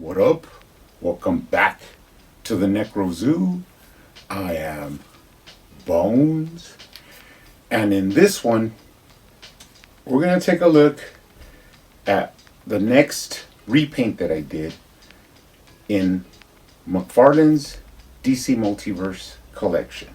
What up? Welcome back to the Necro Zoo. I am Bones. And in this one, we're going to take a look at the next repaint that I did in McFarlane's DC Multiverse collection.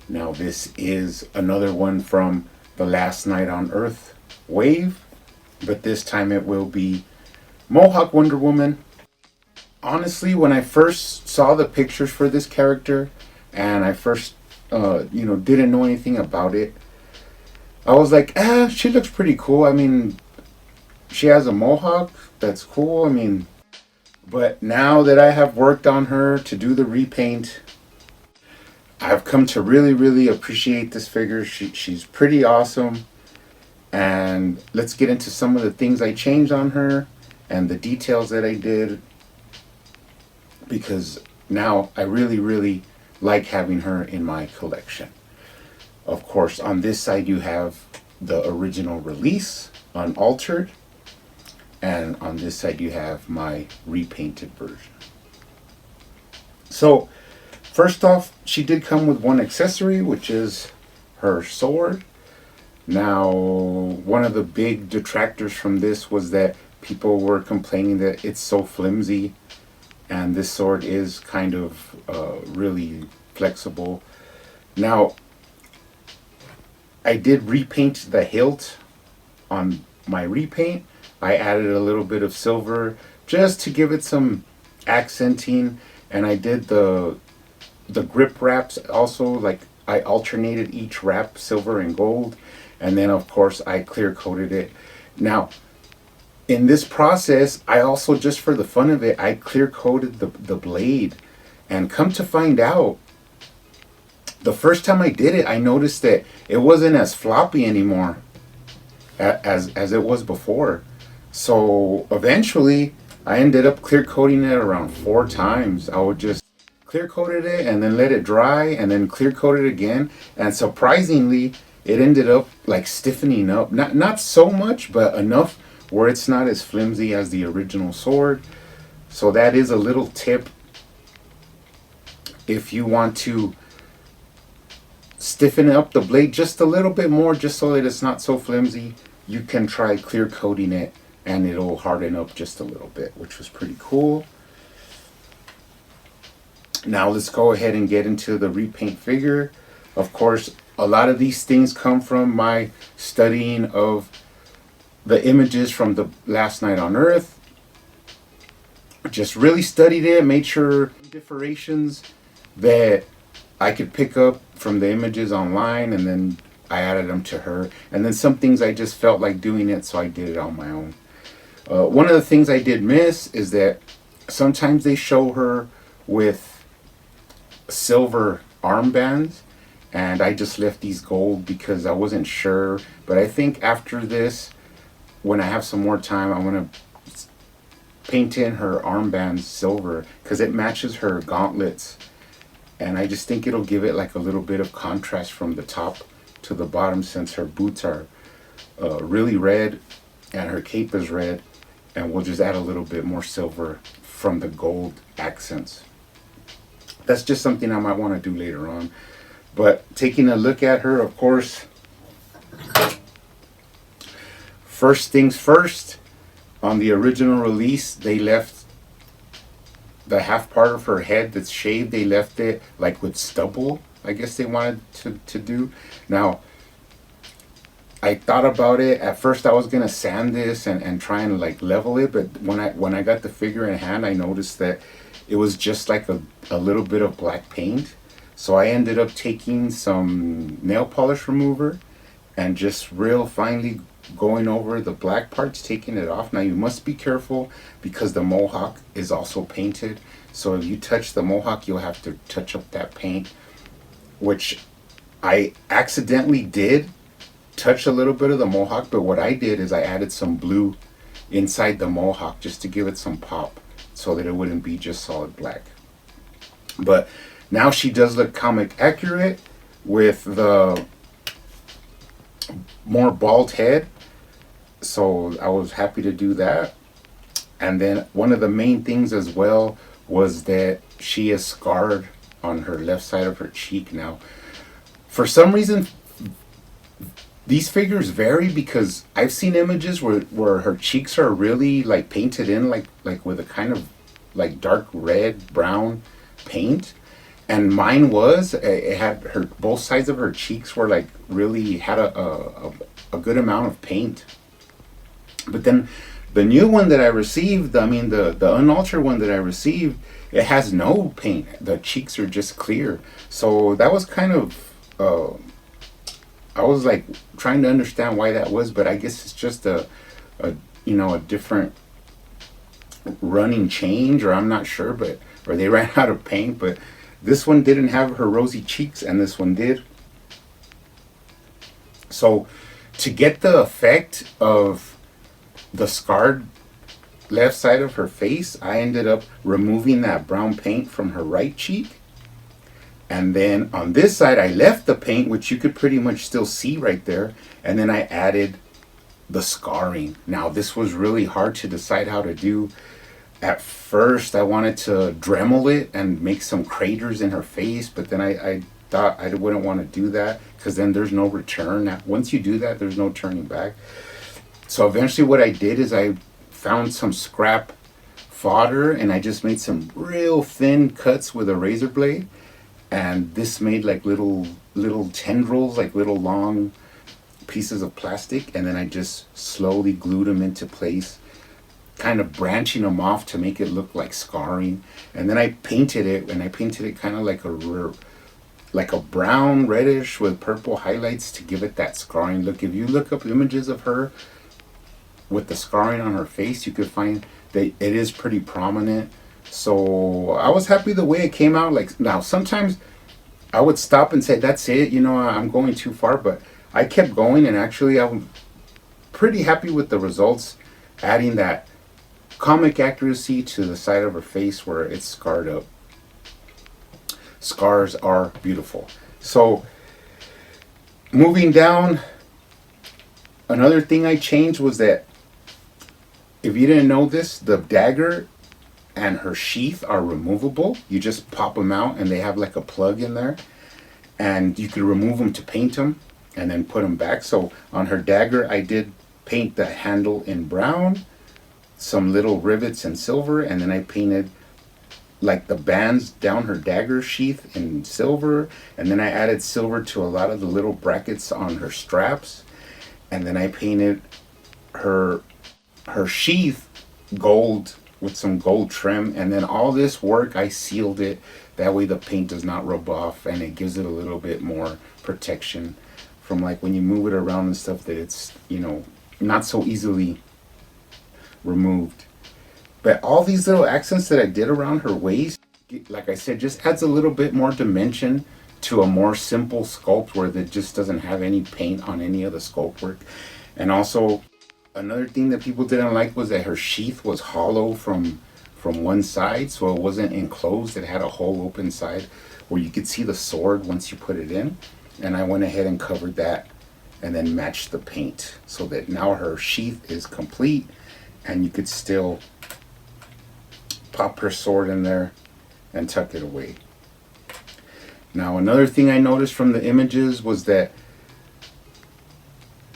Now, this is another one from the Last Night on Earth wave, but this time it will be Mohawk Wonder Woman. Honestly, when I first saw the pictures for this character and I first didn't know anything about it, I was like, she looks pretty cool. I mean, she has a mohawk. That's cool. But now that I have worked on her to do the repaint, I've come to really, really appreciate this figure. She's pretty awesome. And let's get into some of the things I changed on her and the details that I did, because now I really, really like having her in my collection. Of course, on this side you have the original release, unaltered, and on this side you have my repainted version. So, first off, she did come with one accessory, which is her sword. Now, one of the big detractors from this was that people were complaining that it's so flimsy, and this sword is kind of really flexible. Now, I did repaint the hilt on my repaint. I added a little bit of silver just to give it some accenting, and I did the grip wraps also. Like, I alternated each wrap, silver and gold, and then of course I clear coated it. Now, in this process, I also, just for the fun of it, I clear coated the blade. And come to find out, the first time I did it, I noticed that it wasn't as floppy anymore as it was before. So eventually, I ended up clear coating it around 4 times. I would just clear coated it and then let it dry and then clear coat it again. And surprisingly, it ended up like stiffening up. Not so much, but enough where it's not as flimsy as the original sword. So that is a little tip. If you want to stiffen up the blade just a little bit more, just so that it's not so flimsy, you can try clear coating it and it'll harden up just a little bit, which was pretty cool. Now let's go ahead and get into the repaint figure. Of course, a lot of these things come from my studying of the images from the Last Night on Earth. Just really studied it, made sure differentiations that I could pick up from the images online, and then I added them to her. And then some things I just felt like doing it, so I did it on my own. One of the things I did miss is that sometimes they show her with silver armbands, and I just left these gold because I wasn't sure. But I think after this, when I have some more time, I'm going to paint in her armbands silver because it matches her gauntlets. And I just think it'll give it like a little bit of contrast from the top to the bottom, since her boots are really red and her cape is red. And we'll just add a little bit more silver from the gold accents. That's just something I might want to do later on. But taking a look at her, of course, first things first, on the original release, they left the half part of her head that's shaved, they left it like with stubble, I guess they wanted to do. Now, I thought about it. At first I was going to sand this and try and like level it, but when I got the figure in hand, I noticed that it was just like a little bit of black paint. So I ended up taking some nail polish remover and just real finely going over the black parts, taking it off. Now you must be careful because the mohawk is also painted. So if you touch the mohawk, you'll have to touch up that paint, which I accidentally did touch a little bit of the mohawk. But what I did is I added some blue inside the mohawk just to give it some pop so that it wouldn't be just solid black. But now she does look comic accurate with the more bald head. So I was happy to do that. And then one of the main things as well was that she is scarred on her left side of her cheek now. For some reason, these figures vary because I've seen images where her cheeks are really like painted in like with a kind of like dark red brown paint, and mine was it had her both sides of her cheeks were like really had a good amount of paint. But then the new one that I received, I mean the unaltered one that I received, it has no paint. The cheeks are just clear. So that was kind of I was like trying to understand why that was, but I guess it's just a a different running change, or I'm not sure, but or they ran out of paint. But this one didn't have her rosy cheeks, and this one did. So to get the effect of the scarred left side of her face, I ended up removing that brown paint from her right cheek. And then on this side, I left the paint, which you could pretty much still see right there. And then I added the scarring. Now, this was really hard to decide how to do. At first, I wanted to Dremel it and make some craters in her face, but then I thought I wouldn't want to do that because then there's no return. Now, once you do that, there's no turning back. So eventually what I did is I found some scrap fodder and I just made some real thin cuts with a razor blade. And this made like little tendrils, like little long pieces of plastic, and then I just slowly glued them into place, kind of branching them off to make it look like scarring. And then I painted it, and I painted it kind of like a brown reddish with purple highlights to give it that scarring look. If you look up images of her with the scarring on her face, you could find that it is pretty prominent. So I was happy the way it came out. Like now, sometimes I would stop and say, "That's it," I'm going too far. But I kept going, and actually, I'm pretty happy with the results. Adding that comic accuracy to the side of her face where it's scarred up. Scars are beautiful. So moving down, another thing I changed was that if you didn't know this, the dagger and her sheath are removable. You just pop them out and they have like a plug in there, and you could remove them to paint them and then put them back. So on her dagger, I did paint the handle in brown, some little rivets in silver, and then I painted like the bands down her dagger sheath in silver, and then I added silver to a lot of the little brackets on her straps, and then I painted her sheath gold with some gold trim. And then all this work, I sealed it, that way the paint does not rub off, and it gives it a little bit more protection from like when you move it around and stuff, that it's not so easily removed. But all these little accents that I did around her waist, like I said, just adds a little bit more dimension to a more simple sculpt where it just doesn't have any paint on any of the sculpt work. And also another thing that people didn't like was that her sheath was hollow from one side, so it wasn't enclosed. It had a whole open side where you could see the sword once you put it in. And I went ahead and covered that and then matched the paint so that now her sheath is complete, and you could still pop her sword in there and tuck it away. Now another thing I noticed from the images was that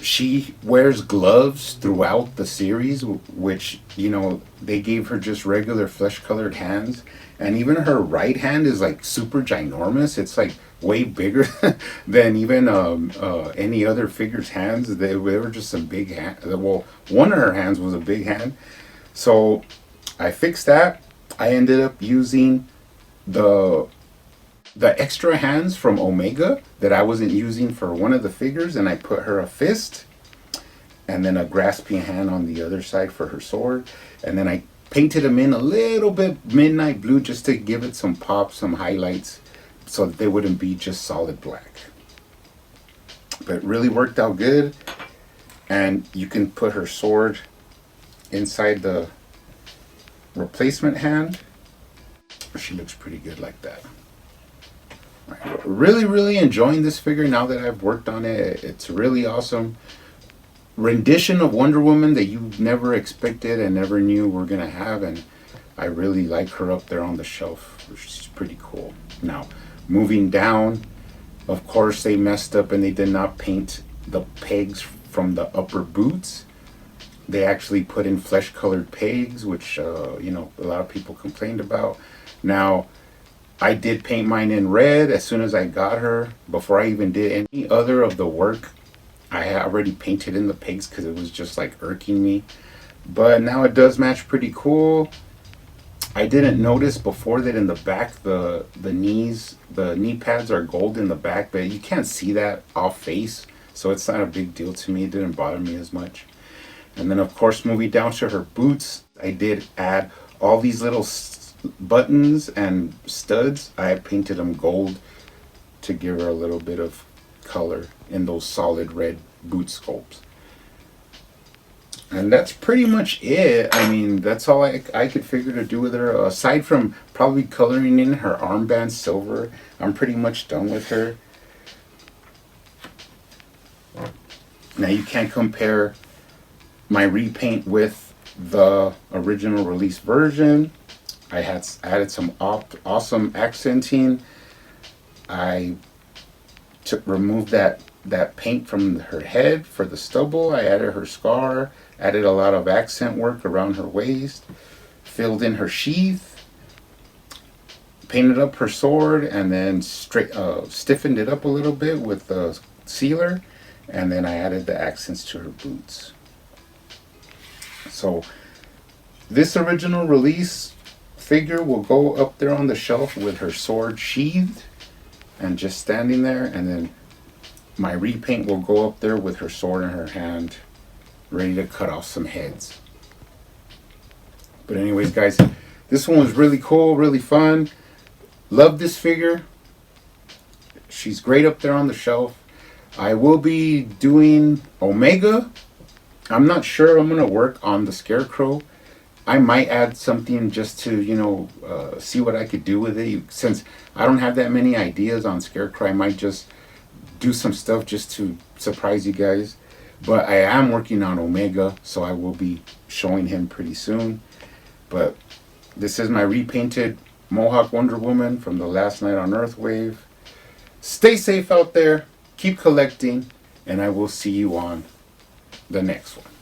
she wears gloves throughout the series, which they gave her just regular flesh colored hands, and even her right hand is like super ginormous. It's like way bigger than even any other figure's hands. They were just some big hand. Well, one of her hands was a big hand. So I fixed that. I ended up using the extra hands from Omega that I wasn't using for one of the figures, and I put her a fist and then a grasping hand on the other side for her sword, and then I painted them in a little bit midnight blue just to give it some pop, some highlights, so that they wouldn't be just solid black. But it really worked out good, and you can put her sword inside the replacement hand. She looks pretty good like that. Really enjoying this figure now that I've worked on it. It's really awesome. rendition of Wonder Woman that you never expected and never knew we're gonna have, and I really like her up there on the shelf, which is pretty cool. Now, moving down, of course they messed up and they did not paint the pegs from the upper boots. They actually put in flesh colored pegs, which a lot of people complained about. Now, I did paint mine in red as soon as I got her. Before I even did any other of the work, I had already painted in the pegs because it was just like irking me. But now it does match pretty cool. I didn't notice before that in the back the knee pads are gold in the back, but you can't see that off face, so it's not a big deal to me. It didn't bother me as much. And then of course moving down to her boots, I did add all these little buttons and studs. I painted them gold to give her a little bit of color in those solid red boot sculpts. And that's pretty much it. I mean, that's all I could figure to do with her. Aside from probably coloring in her armband silver, I'm pretty much done with her. Now you can't compare my repaint with the original release version. I had added some awesome accenting. I removed that paint from her head for the stubble. I added her scar, added a lot of accent work around her waist, filled in her sheath, painted up her sword, and then stiffened it up a little bit with the sealer, and then I added the accents to her boots. So this original release figure will go up there on the shelf with her sword sheathed and just standing there, and then my repaint will go up there with her sword in her hand, ready to cut off some heads. But anyways, guys, this one was really cool, really fun. Love this figure. She's great up there on the shelf. I will be doing Omega. I'm not sure I'm going to work on the Scarecrow. I might add something just to, see what I could do with it. Since I don't have that many ideas on Scarecrow, I might just do some stuff just to surprise you guys. But I am working on Omega, so I will be showing him pretty soon. But this is my repainted Mohawk Wonder Woman from the Last Night on Earth wave. Stay safe out there, keep collecting, and I will see you on the next one.